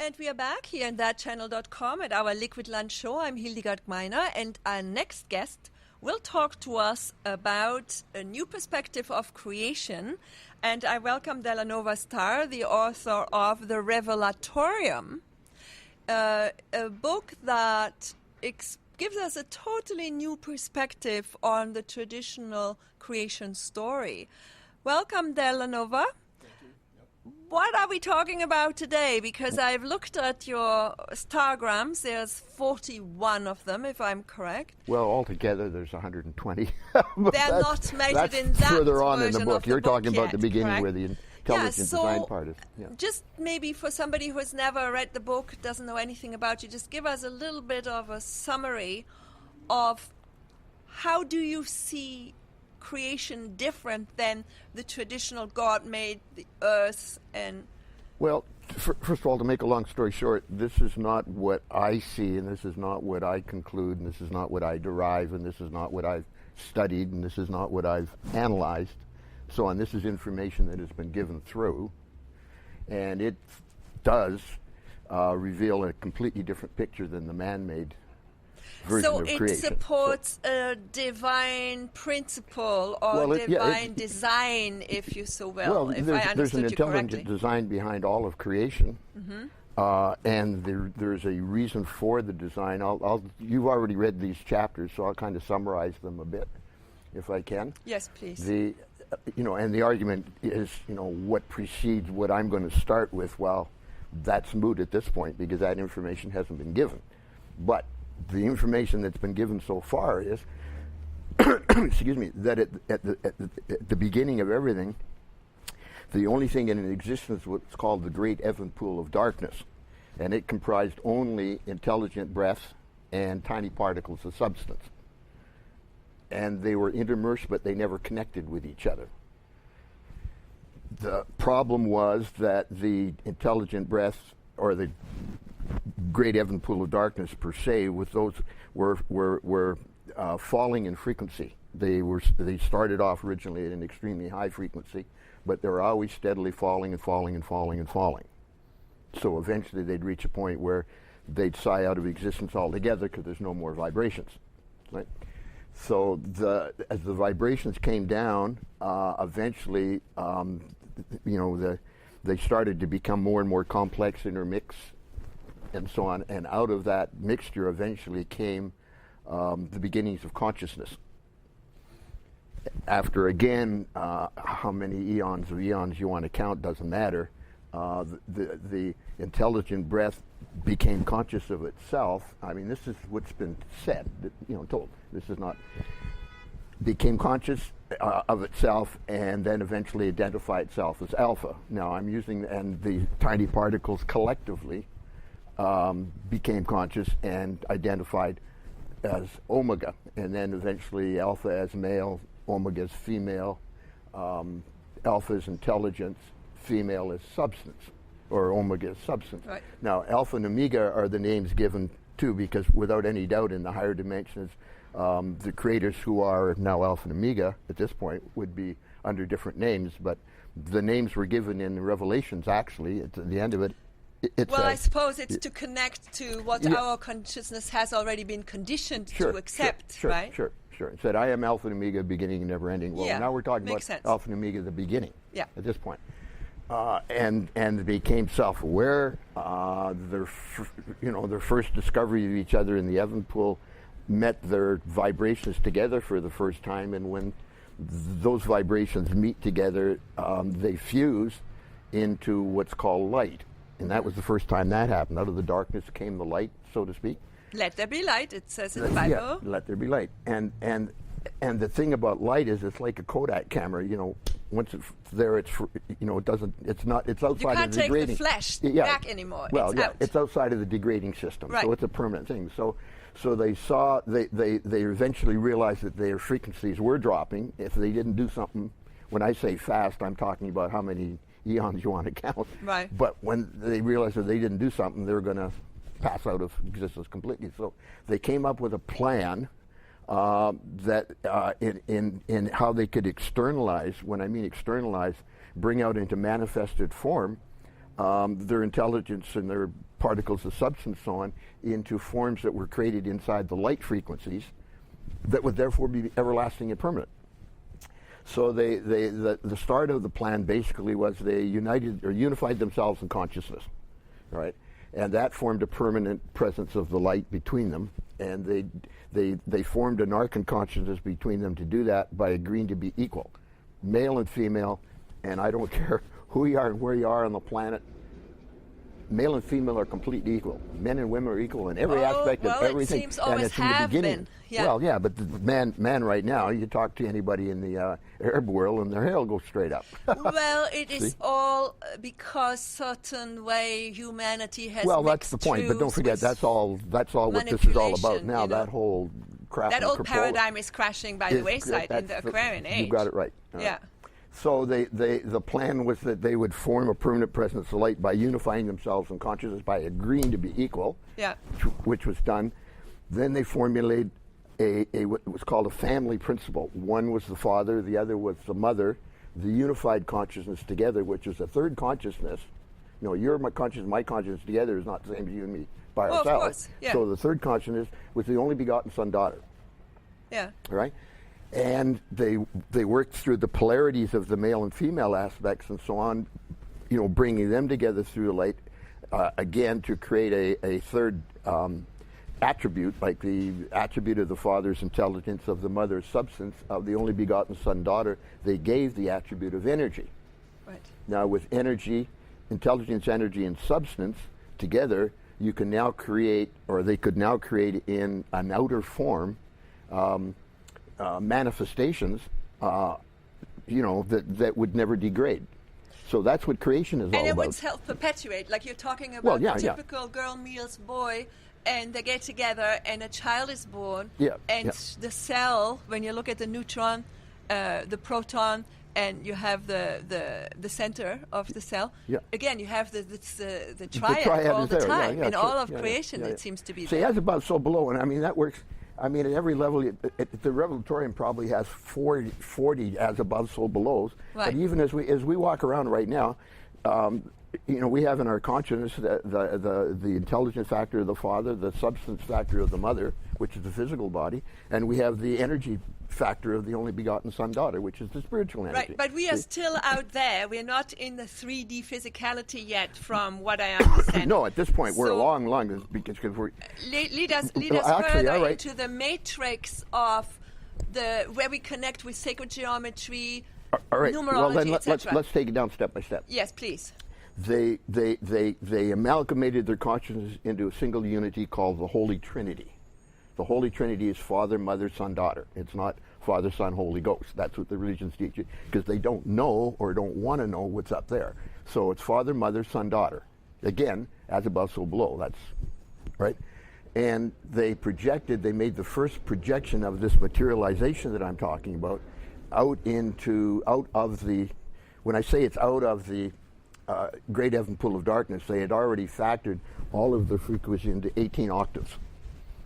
And we are back here on thatchannel.com at our Liquid Lunch show. I'm Hildegard Gmeiner, and our next guest will talk to us about a new perspective of creation. And I welcome delahnnovahh-Starr, the author of the-revelatorium, a book that gives us a totally new perspective on the traditional creation story. Welcome, delahnnovahh. What are we talking about today? Because I've looked at your stargrams. There's 41 of them, if I'm correct. Well, altogether, there's 120. They're not measured in that further on in the book. You're talking yet, about the beginning, correct? where the intelligent design part is. Yeah. Just maybe for somebody who has never read the book, doesn't know anything about you, just give us a little bit of a summary of how do you see creation different than the traditional God made the earth and... Well, first of all, to make a long story short, this is not what I see, and this is not what I conclude, and this is not what I derive, and this is not what I've studied, and this is not what I've analyzed, so on. This is information that has been given through, and it does reveal a completely different picture than the man-made version of creation. So it supports a divine principle or divine design, if you so will, if I understood you correctly. There's an intelligent design behind all of creation, and there's a reason for the design. You've already read these chapters, so I'll kind of summarize them a bit, if I can. Yes, please. And the argument is, what precedes what I'm going to start with. Well, that's moot at this point because that information hasn't been given. But the information that's been given so far is, excuse me, that at the beginning of everything, the only thing in existence was what's called the Great Evan Pool of Darkness, and it comprised only intelligent breaths and tiny particles of substance. And they were intermersed, but they never connected with each other. The problem was that the intelligent breaths, or the Great Evan Pool of Darkness per se, with those were falling in frequency. They started off originally at an extremely high frequency, but they were always steadily falling and falling and falling and falling. So eventually they'd reach a point where they'd sigh out of existence altogether because there's no more vibrations, right? So as the vibrations came down, eventually, they started to become more and more complex, intermix, and so on. And out of that mixture eventually came the beginnings of consciousness. After, again, how many eons of eons you want to count doesn't matter. The intelligent breath became conscious of itself. I mean, this is what's been said, told. This is not... became conscious of itself and then eventually identify itself as alpha. Now, I'm using... and the tiny particles collectively became conscious and identified as omega, and then eventually alpha as male, omega as female, alpha as intelligence, female as substance, or omega as substance. Right. Now, alpha and omega are the names given too, because without any doubt in the higher dimensions, the creators who are now alpha and omega at this point would be under different names, but the names were given in the Revelations, actually. At the end of it, I suppose it's to connect to what our consciousness has already been conditioned to accept, right? Sure. It said, I am Alpha and Omega, beginning and never ending. Well, now we're talking about sense. Alpha and Omega, the beginning, at this point. And they became self-aware. Their first discovery of each other in the Evan Pool met their vibrations together for the first time, and when those vibrations meet together, they fuse into what's called light. And that was the first time that happened. Out of the darkness came the light, so to speak. Let there be light, it says in the Bible. Yeah, let there be light. And the thing about light is it's like a Kodak camera. Once it's there, it's outside of the degrading. You can't take the flash back anymore. Well, it's out. It's outside of the degrading system, right. So it's a permanent thing. So they eventually realized that their frequencies were dropping. If they didn't do something, when I say fast, I'm talking about how many eons you want to count. Right. But when they realized that they didn't do something, they were going to pass out of existence completely. So they came up with a plan that in how they could externalize. When I mean externalize, bring out into manifested form their intelligence and their particles of substance, so on, into forms that were created inside the light frequencies that would therefore be everlasting and permanent. So the start of the plan basically was they unified themselves in consciousness, right? And that formed a permanent presence of the light between them, and they formed an arc in consciousness between them to do that by agreeing to be equal, male and female, and I don't care who you are and where you are on the planet. Male and female are completely equal. Men and women are equal in every aspect of everything. It seems always have been. Yeah. Well, yeah, but the man right now, you talk to anybody in the Arab world and their hair will go straight up. Well, it is all because certain way humanity has Well, that's the point, but don't forget, that's all what this is all about now. You know, that whole crap. That old paradigm is crashing by the wayside in the Aquarian age. You got it right. Yeah. So the plan was that they would form a permanent presence of light by unifying themselves in consciousness, by agreeing to be equal, which was done. Then they formulated what was called a family principle. One was the father, the other was the mother, the unified consciousness together, which is a third consciousness. You know, your consciousness, my consciousness together is not the same as you and me by ourselves. Of course. Yeah. So the third consciousness was the only begotten son-daughter. Yeah. Right? And they worked through the polarities of the male and female aspects and so on, you know, bringing them together through the light, again, to create a third attribute, like the attribute of the father's intelligence, of the mother's substance, of the only begotten son-daughter. They gave the attribute of energy. Right. Now, with energy, intelligence, energy, and substance together, you can now create, or they could now create in an outer form, manifestations, you know, that would never degrade. So that's what creation is all about. And it would self-perpetuate, like you're talking about the typical girl meets boy, and they get together, and a child is born, and the cell, when you look at the neutron, the proton, and you have the center of the cell, again, you have the triad all the time. In all of creation, it seems to be there. See, as above, so below, and I mean, that works. I mean, at every level, the Revelatorium probably has 40 as above, so belows. Right. But even as we walk around right now, you know, we have in our consciousness the intelligence factor of the father, the substance factor of the mother, which is the physical body, and we have the energy factor of the only begotten son-daughter, which is the spiritual energy. Right, but we are still out there. We're not in the 3D physicality yet, from what I understand. No, at this point, we're long because we're... Lead us further into the matrix of where we connect with sacred geometry, all right. numerology, well, then etc. let's take it down step by step. Yes, please. They amalgamated their consciousness into a single unity called the Holy Trinity. The Holy Trinity is Father, Mother, Son, Daughter. It's not Father, Son, Holy Ghost. That's what the religions teach you, because they don't know or don't want to know what's up there. So it's Father, Mother, Son, Daughter. Again, as above, so below. That's right. And they made the first projection of this materialization that I'm talking about out of the, when I say it's out of the great heaven pool of darkness, they had already factored all of the frequency into 18 octaves.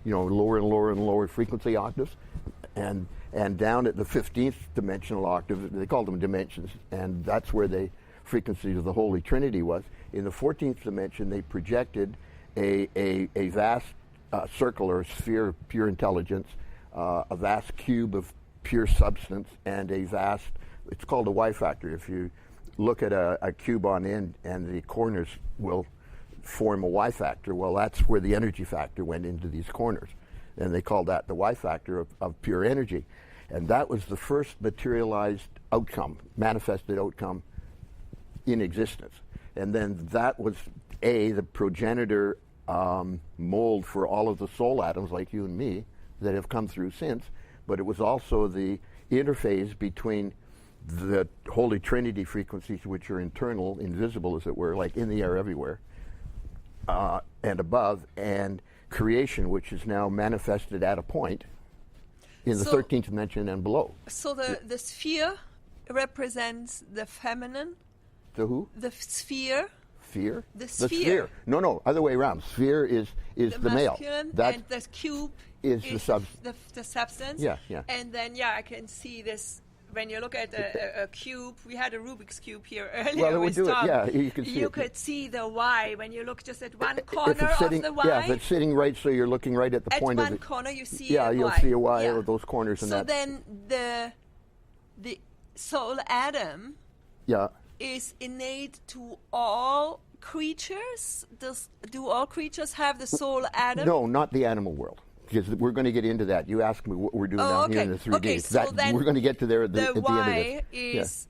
You know, lower and lower and lower frequency octaves, and down at the 15th dimensional octave, they called them dimensions, and that's where the frequency of the Holy Trinity was. In the 14th dimension, they projected a vast circle or sphere of pure intelligence, a vast cube of pure substance, and a vast, it's called a Y factor. If you look at a cube on end and the corners will form a Y factor, well, that's where the energy factor went into these corners, and they called that the Y factor of pure energy. And that was the first materialized outcome, manifested outcome in existence. And then that was the progenitor mold for all of the soul atoms like you and me that have come through since, but it was also the interface between the Holy Trinity frequencies, which are internal, invisible as it were, like in the air everywhere, and above, and creation, which is now manifested at a point in the 13th dimension and below. So the sphere represents the feminine? The who? The sphere. Sphere? The sphere. No, other way around. Sphere is the male. And the cube is the substance. The substance. Yeah. And then, I can see this when you look at a cube, we had a Rubik's Cube here earlier. Well, it would with do Tom. it, yeah. You can see You it. could see the Y when you look just at one If corner it's sitting, of the Y. yeah, if it's sitting right, so you're looking right at the point of At it. one corner, you see Yeah, a you'll Y. see a Y Yeah. with those corners So and that. then the soul atom Yeah. is innate to all creatures. Do all creatures have the soul atom? No, not the animal world. Because we're going to get into that. You asked me what we're doing down here in the 3D. Okay, so then we're going to get to there at the end of Y this.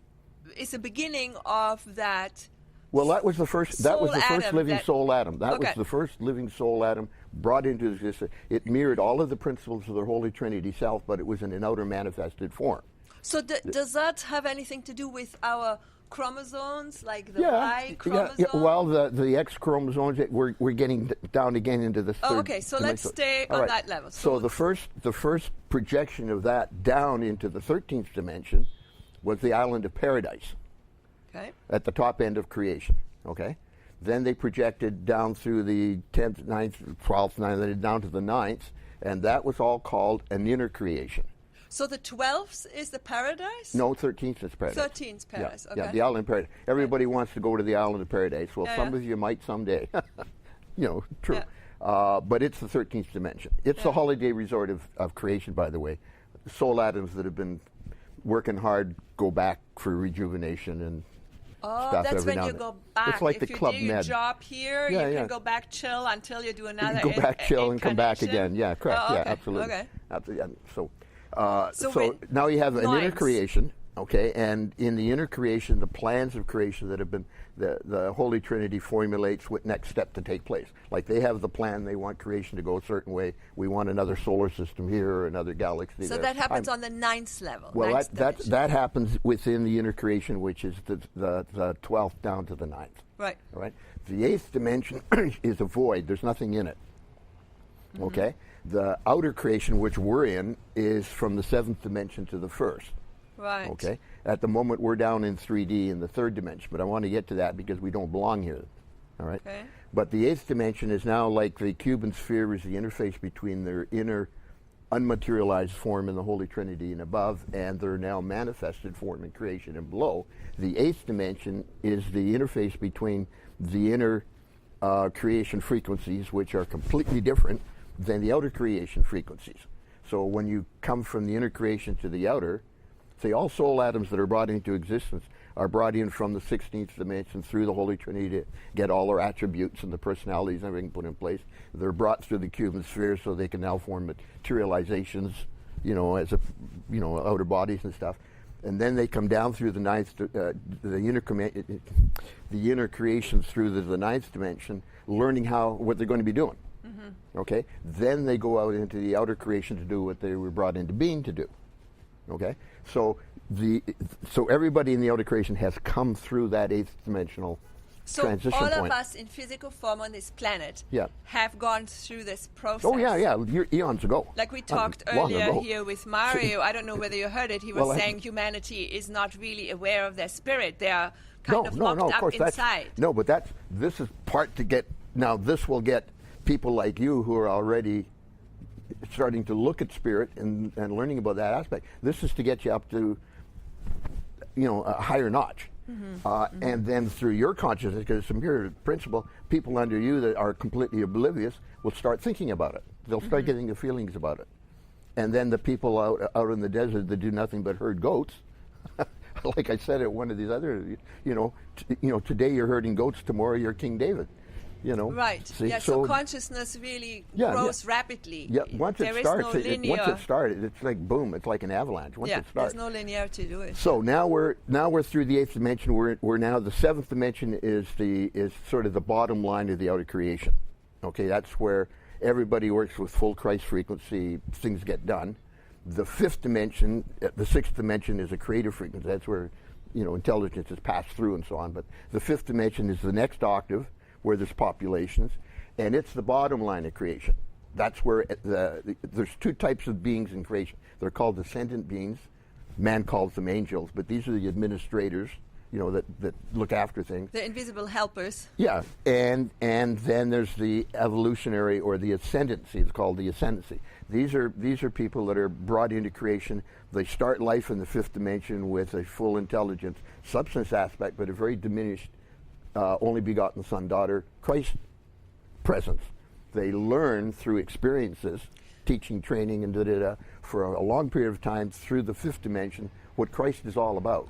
is the beginning of that. Well, that was the first. That was soul the first atom living that- soul atom. That Okay. was the first living soul atom brought into existence. It mirrored all of the principles of the Holy Trinity self, but it was in an outer manifested form. So does that have anything to do with our chromosomes, like the Y chromosome? Yeah. Well, the X chromosomes. We're getting down again into the third. Okay, so let's dimension. stay All on right. that level. So the first projection of that down into the 13th dimension was the island of paradise. Okay. At the top end of creation, okay? Then they projected down through the 10th, 9th, 12th, 9th, down to the 9th, and that was all called an inner creation. So the 12th is the paradise? No, 13th is paradise. 13th paradise, Yeah, okay. the island of paradise. Everybody wants to go to the island of paradise. Well, Yeah, some yeah. of you might someday. True. Yeah. But it's the 13th dimension. It's the holiday resort of creation, by the way. Soul atoms that have been working hard go back for rejuvenation and stuff That's every when now you and then. go back. It's like if the you Club do your Med. job here, Yeah, you yeah. can go back chill until you do You another can go back, chill, and come back incarnation. again. Yeah, correct. Oh, Yeah, okay. absolutely. Okay. Absolutely. Yeah. So when- now you have an inner Lines. creation, okay, and in the inner creation, the plans of creation that have been, the Holy Trinity formulates what next step to take place. Like they have the plan, they want creation to go a certain way. We want another solar system here or another galaxy So there. that happens on the 9th level. Well, 9th that dimension. that happens within the inner creation, which is the 12th down to the 9th. Right. All right. The 8th dimension is a void. There's nothing in it. Mm-hmm. Okay. The outer creation, which we're in, is from the 7th dimension to the 1st. Right. Okay. At the moment, we're down in 3D in the 3rd dimension, but I want to get to that because we don't belong here. All right. Okay. But the 8th dimension is now like the Cuban sphere is the interface between their inner unmaterialized form in the Holy Trinity and above, and their now manifested form in creation and below. The 8th dimension is the interface between the inner creation frequencies, which are completely different than the outer creation frequencies. So when you come from the inner creation to the outer, say all soul atoms that are brought into existence are brought in from the 16th dimension through the Holy Trinity to get all their attributes and the personalities and everything put in place. They're brought through the Cuban sphere so they can now form materializations, as outer bodies and stuff. And then they come down through the 9th, the inner creations through the 9th dimension, learning what they're going to be doing. Mm-hmm. Okay? Then they go out into the outer creation to do what they were brought into being to do. Okay? So everybody in the outer creation has come through that 8th dimensional transition all point. of us in physical form on this planet Yeah. have gone through this process. Oh yeah, eons ago. Like we talked long earlier ago. here with Mario, I don't know whether you heard it, he was Well, saying humanity is not really aware of their spirit. They are kind of locked of up course inside. this is part to get. Now this will get people like you who are already starting to look at spirit and learning about that aspect. This is to get you up to, a higher notch. Mm-hmm. And then through your consciousness, because it's a mirror principle, people under you that are completely oblivious will start thinking about it. They'll start getting the feelings about it. And then the people out in the desert that do nothing but herd goats, like I said at one of these other, today you're herding goats, tomorrow you're King David. Right. See, yeah. So consciousness really grows rapidly. Yeah. Once it starts, once it started, it's like boom. It's like an avalanche. Once it starts, there's no linearity to it. So now we're through the 8th dimension. We're now the 7th dimension is sort of the bottom line of the outer creation. Okay, that's where everybody works with full Christ frequency. Things get done. The 5th dimension, the 6th dimension is a creative frequency. That's where intelligence is passed through and so on. But the 5th dimension is the next octave, where there's populations, and it's the bottom line of creation. That's where there's two types of beings in creation. They're called descendant beings. Man calls them angels, but these are the administrators that look after things. The invisible helpers. Yeah, and then there's the evolutionary or the ascendancy. It's called the ascendancy. These are people that are brought into creation. They start life in the fifth dimension with a full intelligence, substance aspect, but a very diminished, only begotten son, daughter, Christ presence. They learn through experiences, teaching, training, and for a long period of time through the fifth dimension what Christ is all about.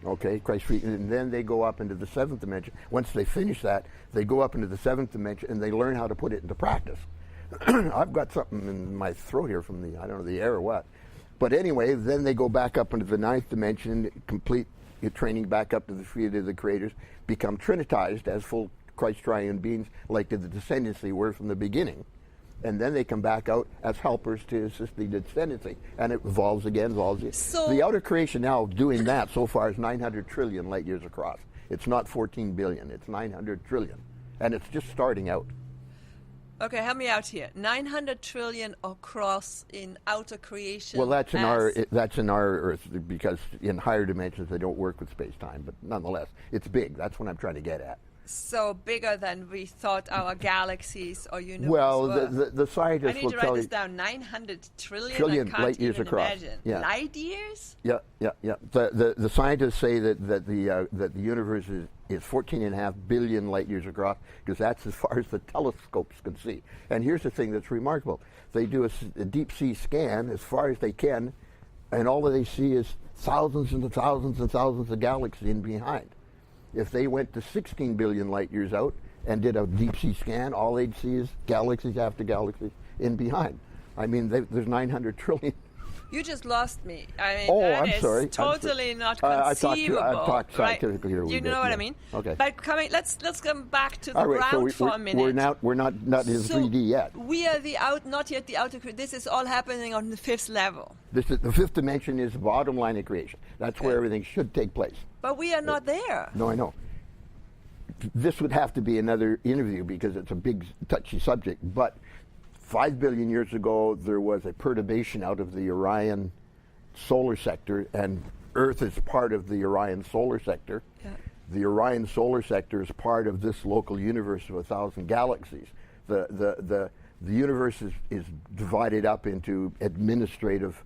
Okay, Christ, and then they go up into the seventh dimension. Once they finish that, they go up into the seventh dimension and they learn how to put it into practice. I've got something in my throat here from the air or what. But anyway, then they go back up into the ninth dimension, complete your training back up to the feet of the creators, become trinitized as full Christ triune beings, like the descendancy were from the beginning. And then they come back out as helpers to assist the descendancy. And it evolves again, So the outer creation now doing that so far is 900 trillion light years across. It's not 14 billion, it's 900 trillion. And it's just starting out. Okay, help me out here. 900 trillion across in outer creation. Well, that's in our Earth, because in higher dimensions they don't work with space-time, but nonetheless, it's big. That's what I'm trying to get at. So bigger than we thought our galaxies or universe were. Well, the scientists I need will to tell write you this down. 900 trillion. Trillion I can't light years even across. imagine. Yeah. Light years? Yeah. The scientists say that the universe is 14.5 billion light years across, because that's as far as the telescopes can see. And here's the thing that's remarkable: they do a deep sea scan as far as they can, and all that they see is thousands and thousands and thousands of galaxies in behind. If they went to 16 billion light years out and did a deep sea scan, all they'd see is galaxies after galaxies in behind. I mean, there's 900 trillion. You just lost me. I mean, I'm sorry. Totally not conceivable. I talked scientifically here. You know what I mean? Okay. But let's come back to the ground for a minute. We're not in 3D yet. We are not yet the outer. This is all happening on the fifth level. The fifth dimension is the bottom line of creation. That's where everything should take place. But we are not there. No, I know. This would have to be another interview because it's a big, touchy subject. But 5 billion years ago, there was a perturbation out of the Orion solar sector, and Earth is part of the Orion solar sector. Yeah. The Orion solar sector is part of this local universe of 1,000 galaxies. The universe is divided up into administrative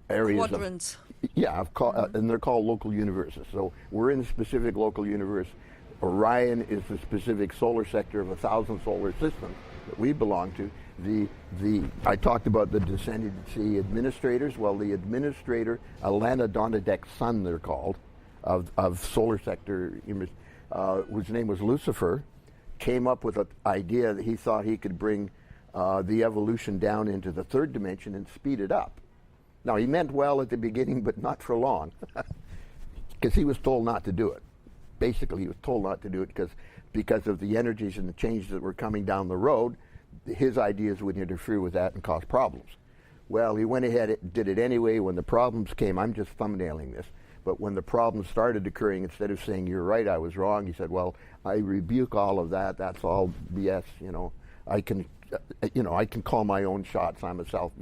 areas. Quadrants. And they're called local universes. So we're in a specific local universe. Orion is the specific solar sector of 1,000 solar systems that we belong to. I talked about the descendancy administrators. Well, the administrator, delahnnovahh-starr-livingstone son, they're called, of solar sector, whose name was Lucifer, came up with an idea that he thought he could bring the evolution down into the third dimension and speed it up. Now, he meant well at the beginning, but not for long, because he was told not to do it. Basically, he was told not to do it because of the energies and the changes that were coming down the road. His ideas would interfere with that and cause problems. Well, he went ahead and did it anyway. When the problems came, I'm just thumbnailing this, but when the problems started occurring, instead of saying, "You're right, I was wrong," he said, "Well, I rebuke all of that. That's all BS. I can call my own shots. I'm a self.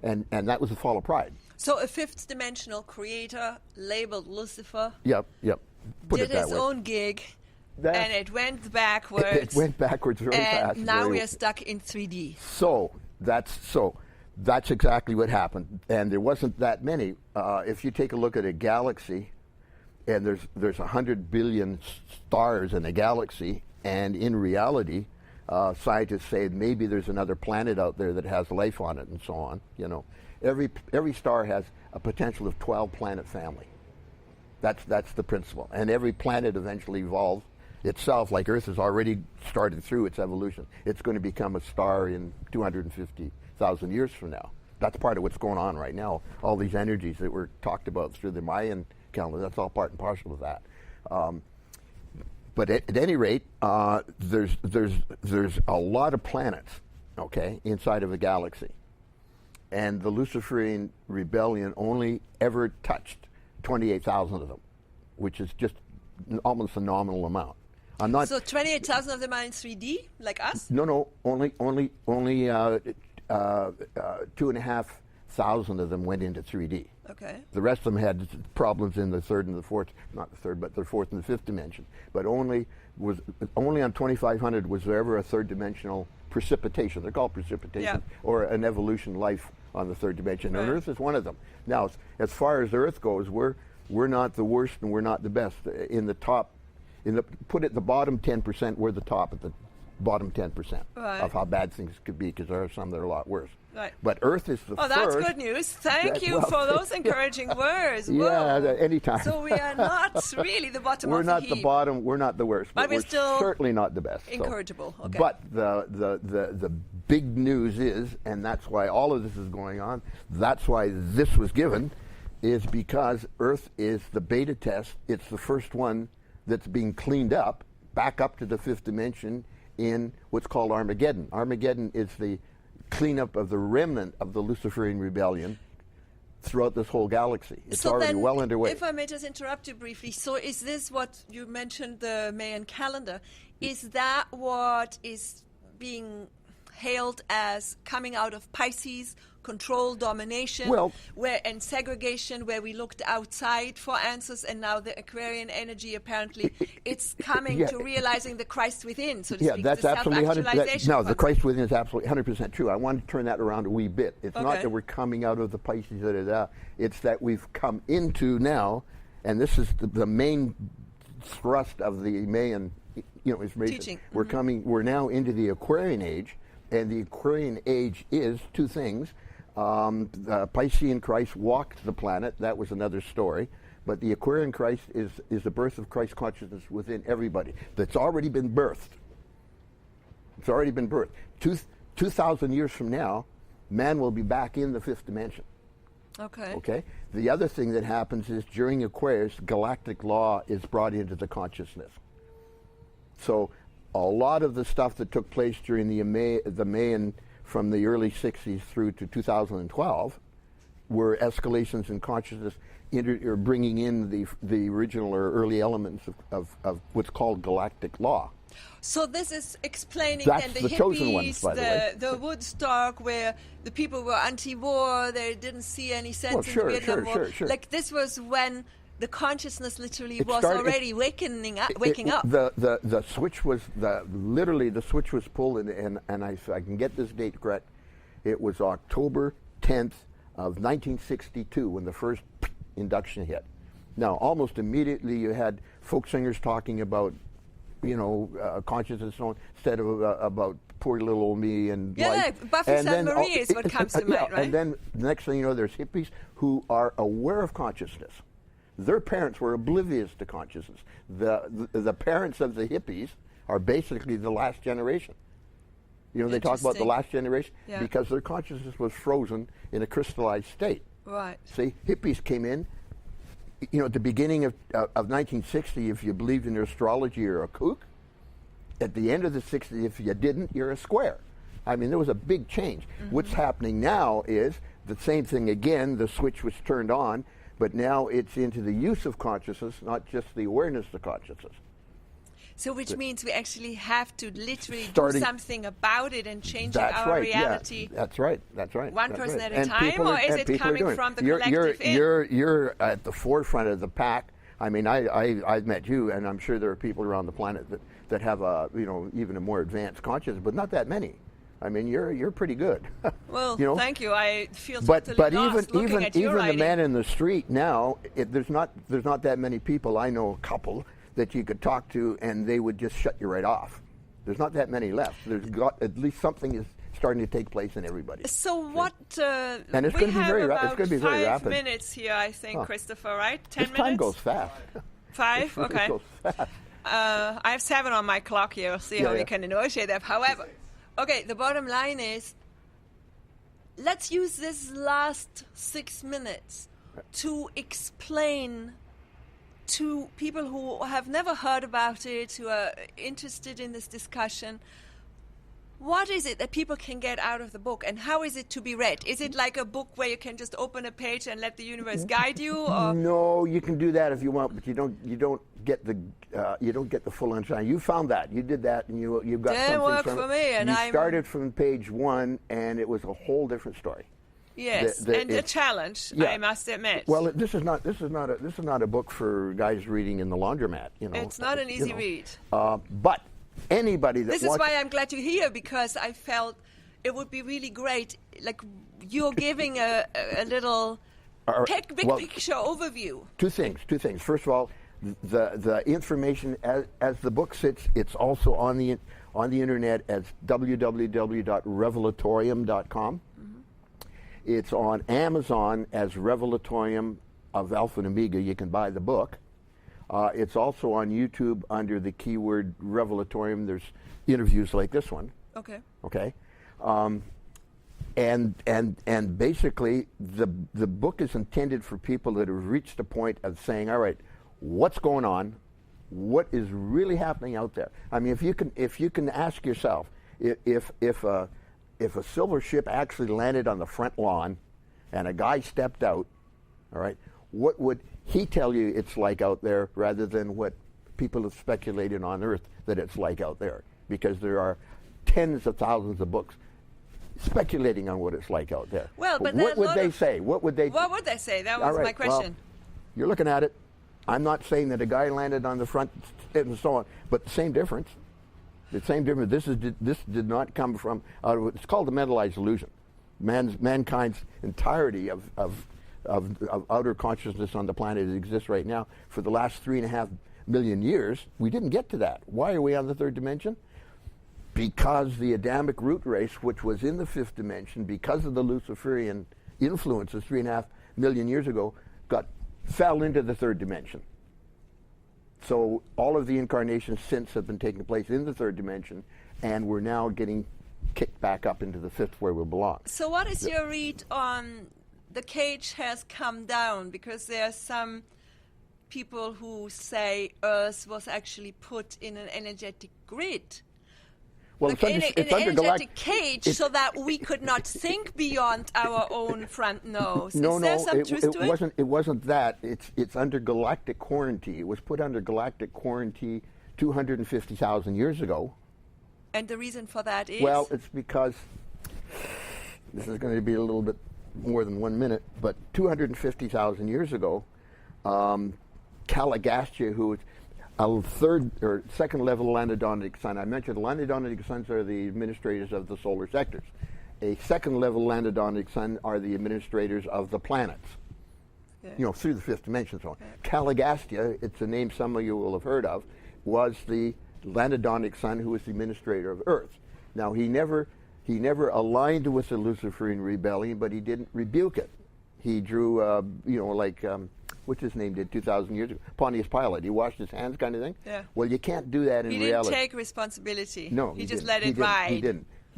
And that was the fall of pride." So a fifth dimensional creator labeled Lucifer. Yep. Did his own gig, and it went backwards. It went backwards very fast. And now we are stuck in 3D. So that's exactly what happened. And there wasn't that many. If you take a look at a galaxy, and there's 100 billion stars in a galaxy, and in reality, scientists say maybe there's another planet out there that has life on it, and so on. Every star has a potential of 12 planet family. That's the principle. And every planet eventually evolves itself, like Earth has already started through its evolution. It's going to become a star in 250,000 years from now. That's part of what's going on right now. All these energies that were talked about through the Mayan calendar, that's all part and parcel of that. But at any rate, there's a lot of planets, inside of a galaxy. And the Luciferian rebellion only ever touched 28,000 of them, which is just almost a nominal amount. So 28,000 of them are in 3D, like us? No, only 2,500 1,000 of them went into 3D. Okay. The rest of them had problems in the third and the fourth, not the third, but the fourth and the fifth dimension. But only on 2,500 was there ever a third dimensional precipitation. They're called precipitation, or an evolution life on the third dimension. And Earth is one of them. Now, as far as Earth goes, we're not the worst and we're not the best. In the top, put it the bottom 10%, we're the top at the bottom 10% of how bad things could be, because there are some that are a lot worse. Right. But Earth is the first. Oh, that's good news. Thank you for those encouraging words. Whoa. Yeah, anytime. So we are not really the bottom we're of the not heap. the bottom, we're not the worst, but we're still certainly not the best. Incorrigible. So. Okay. But the big news is, and that's why all of this is going on, that's why this was given, is because Earth is the beta test. It's the first one that's being cleaned up, back up to the fifth dimension in what's called Armageddon. Armageddon is the cleanup of the remnant of the Luciferian rebellion throughout this whole galaxy. It's already well underway. If I may just interrupt you briefly, so is this what you mentioned, the Mayan calendar? Is that what is being hailed as coming out of Pisces, control, domination, and segregation, where we looked outside for answers, and now the Aquarian energy, apparently, it's coming to realizing the Christ within, so to speak. That's absolutely 100%. No, the Christ within is absolutely 100% true. I want to turn that around a wee bit. It's not that we're coming out of the Pisces, it's that we've come into now, and this is the main thrust of the Mayan teaching. We're now into the Aquarian age, and the Aquarian age is two things. The Piscean Christ walked the planet. That was another story. But the Aquarian Christ is the birth of Christ consciousness within everybody. That's already been birthed. It's already been birthed. 2,000 years from now, man will be back in the fifth dimension. Okay. The other thing that happens is during Aquarius, galactic law is brought into the consciousness. So a lot of the stuff that took place during the Mayan from the early 60s through to 2012 were escalations in consciousness, bringing in the original or early elements of what's called galactic law. So this is explaining That's then the hippies, chosen ones, by the way. the Woodstock, where the people were anti-war, they didn't see any sense in the Vietnam War. Sure. Like this was when the consciousness literally was already waking up. The switch was literally the switch was pulled, and I can get this date correct. It was October 10th of 1962 when the first induction hit. Now, almost immediately you had folk singers talking about, consciousness and so on, instead of about poor little old me and life. Buffy Sainte-Marie is what comes to mind, right? And then the next thing you know, there's hippies who are aware of consciousness. Their parents were oblivious to consciousness. The parents of the hippies are basically the last generation. They talk about the last generation because their consciousness was frozen in a crystallized state. Right. See, hippies came in, at the beginning of 1960, if you believed in astrology, you're a kook. At the end of the 60s, if you didn't, you're a square. I mean, there was a big change. Mm-hmm. What's happening now is the same thing again. The switch was turned on, but now it's into the use of consciousness, not just the awareness of consciousness. So which means we actually have to literally do something about it and change our reality. Yeah, that's right. One person at a time, or is it coming from the collective in? You're at the forefront of the pack. I mean, I've met you, and I'm sure there are people around the planet that have even a more advanced consciousness, but not that many. I mean, you're pretty good. Well, thank you. I feel totally lost looking at your even the man in the street now, there's not that many people. I know a couple that you could talk to, and they would just shut you right off. There's not that many left. At least something is starting to take place in everybody. So what? And it's going to be very rapid. It's going to be very rapid. 5 minutes here, I think, Christopher. Right? 10 minutes. Time goes fast. 5. Okay. It goes fast. I have 7 on my clock here. We'll see how we can negotiate that. However, okay. The bottom line is, let's use this last 6 minutes to explain to people who have never heard about it, who are interested in this discussion, what is it that people can get out of the book, and how is it to be read? Is it like a book where you can just open a page and let the universe guide you? Or? No, you can do that if you want, but you don't get the full understanding. You found that, you did that, and you got something from it. Didn't work for me, and you started from page 1, and it was a whole different story. Yes, and a challenge, I must admit. Well, this is not a book for guys reading in the laundromat. It's not an easy read. But anybody that this is why I'm glad you're here, because I felt it would be really great. Like you're giving a little big picture overview. Two things. First of all, the information as the book sits, it's also on the internet as www.revelatorium.com. It's on Amazon as Revelatorium of Alpha and Omega. You can buy the book. It's also on YouTube under the keyword Revelatorium. There's interviews like this one. Okay. And basically, the book is intended for people that have reached a point of saying, all right, what's going on? What is really happening out there? I mean, if you can ask yourself, if a silver ship actually landed on the front lawn and a guy stepped out, all right, what would he tell you it's like out there rather than what people have speculated on Earth that it's like out there? Because there are tens of thousands of books speculating on what it's like out there. Well, but what would they say? What would they say? That was my question. Well, you're looking at it. I'm not saying that a guy landed on the front and so on, but the same difference. The same difference. This did not come from it's called the Mentallized Illusion. Mankind's entirety of outer consciousness on the planet that exists right now for the last 3.5 million years. We didn't get to that. Why are we on the third dimension? Because the Adamic root race, which was in the fifth dimension, because of the Luciferian influences 3.5 million years ago, fell into the third dimension. So all of the incarnations since have been taking place in the third dimension, and we're now getting kicked back up into the fifth where we belong. So what is your read on the cage has come down? Because there are some people who say Earth was actually put in an energetic grid. Well, like in an energetic cage, so that we could not think beyond our own front nose. No, is there some truth to it? It wasn't that. It's under galactic quarantine. It was put under galactic quarantine 250,000 years ago. And the reason for that is? Well, it's because this is going to be a little bit more than 1 minute, but 250,000 years ago, Caligastia, who was a third or second level Lannodontic sun. I mentioned Lannodontic suns are the administrators of the solar sectors. A second level Lannodontic sun are the administrators of the planets. Okay. Through the fifth dimension. So okay. Caligastia, it's a name some of you will have heard of, was the Lannodontic sun who was the administrator of Earth. Now he never aligned with the Luciferian rebellion, but he didn't rebuke it. He drew, what's his name did 2,000 years ago? Pontius Pilate. He washed his hands kind of thing. Yeah. Well, you can't do that in reality. He didn't take responsibility. No, he just let it ride. He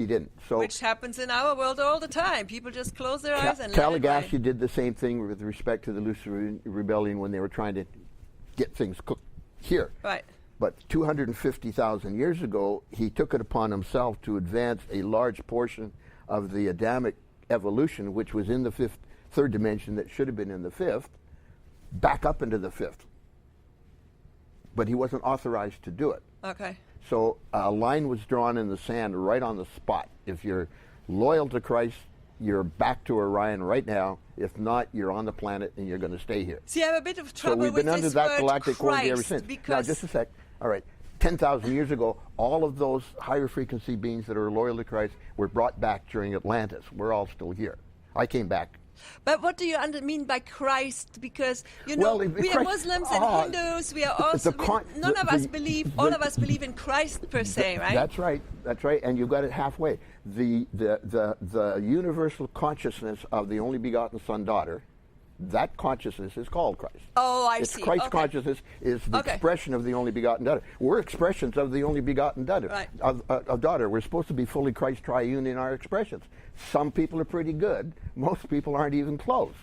didn't. So which happens in our world all the time. People just close their eyes and let it ride. Caligastia did the same thing with respect to the Luciferian rebellion when they were trying to get things cooked here. Right. But 250,000 years ago, he took it upon himself to advance a large portion of the Adamic evolution, which was in the third dimension that should have been in the fifth, back up into the fifth. But he wasn't authorized to do it. Okay. So a line was drawn in the sand right on the spot. If you're loyal to Christ, you're back to Orion right now. If not, you're on the planet and you're going to stay here. See, I have a bit of trouble with this word Christ. So we've been under that galactic quarantine ever since. Now, just a sec. All right. 10,000 years ago, all of those higher frequency beings that are loyal to Christ were brought back during Atlantis. We're all still here. I came back. But what do you mean by Christ? Because we are Muslims and Hindus. We are also none of us believe. All of us believe in Christ per se, right? That's right. That's right. And you've got it halfway. The universal consciousness of the only begotten Son, daughter. That consciousness is called Christ. Oh, I see. Christ's consciousness is the expression of the only begotten daughter. We're expressions of the only begotten daughter. Right. Of daughter. We're supposed to be fully Christ triune in our expressions. Some people are pretty good. Most people aren't even close.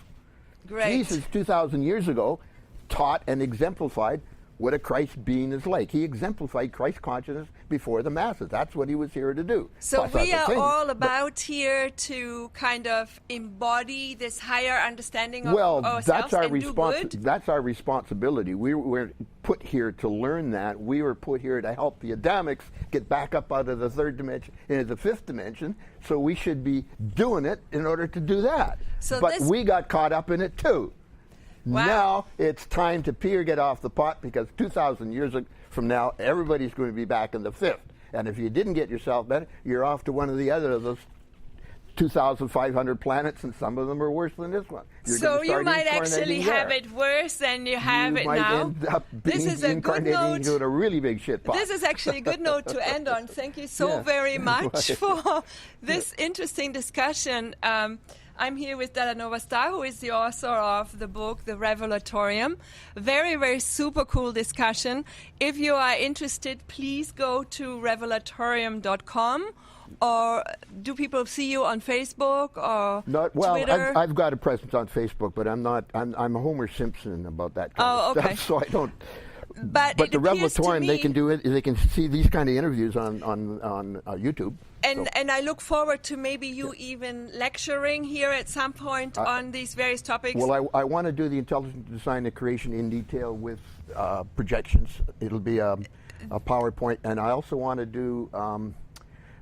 Great. Jesus, 2,000 years ago, taught and exemplified what a Christ being is like. He exemplified Christ consciousness before the masses. That's what he was here to do. So Plus we other are things. all about here to kind of embody this higher understanding of ourselves that's our and do good? That's our responsibility. We were put here to learn that. We were put here to help the Adamics get back up out of the third dimension into the fifth dimension. So we should be doing it in order to do that. But we got caught up in it too. Wow. Now it's time to pee or get off the pot, because 2,000 years from now, everybody's going to be back in the fifth. And if you didn't get yourself better, you're off to one of the other of those 2,500 planets, and some of them are worse than this one. So you might actually have it worse than you have it now. You might end up being incarnating into a really big shit pot. This is actually a good note to end on. Thank you so very much for this interesting discussion. I'm here with delahnnovahh-starr, who is the author of the book, The-Revelatorium. Very, very super cool discussion. If you are interested, please go to revelatorium.com. Or do people see you on Facebook or Twitter? I've got a presence on Facebook, but I'm not. I'm Homer Simpson about that kind of stuff, so I don't. But the Revelatorium, they can do it. They can see these kind of interviews on YouTube. And I look forward to maybe you even lecturing here at some point on these various topics. Well, I want to do the intelligent design of creation in detail with projections. It'll be a PowerPoint, and I also want to do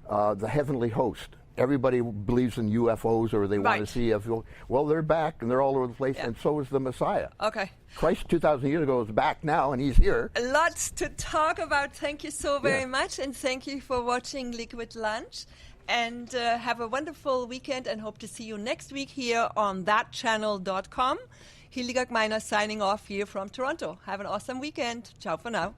the heavenly host. Everybody believes in UFOs, or they want to see UFOs. Well, they're back, and they're all over the place, and so is the Messiah. Okay. Christ 2,000 years ago is back now, and he's here. Lots to talk about. Thank you so very much, and thank you for watching Liquid Lunch. And have a wonderful weekend, and hope to see you next week here on thatchannel.com. Hildegard Meiner signing off here from Toronto. Have an awesome weekend. Ciao for now.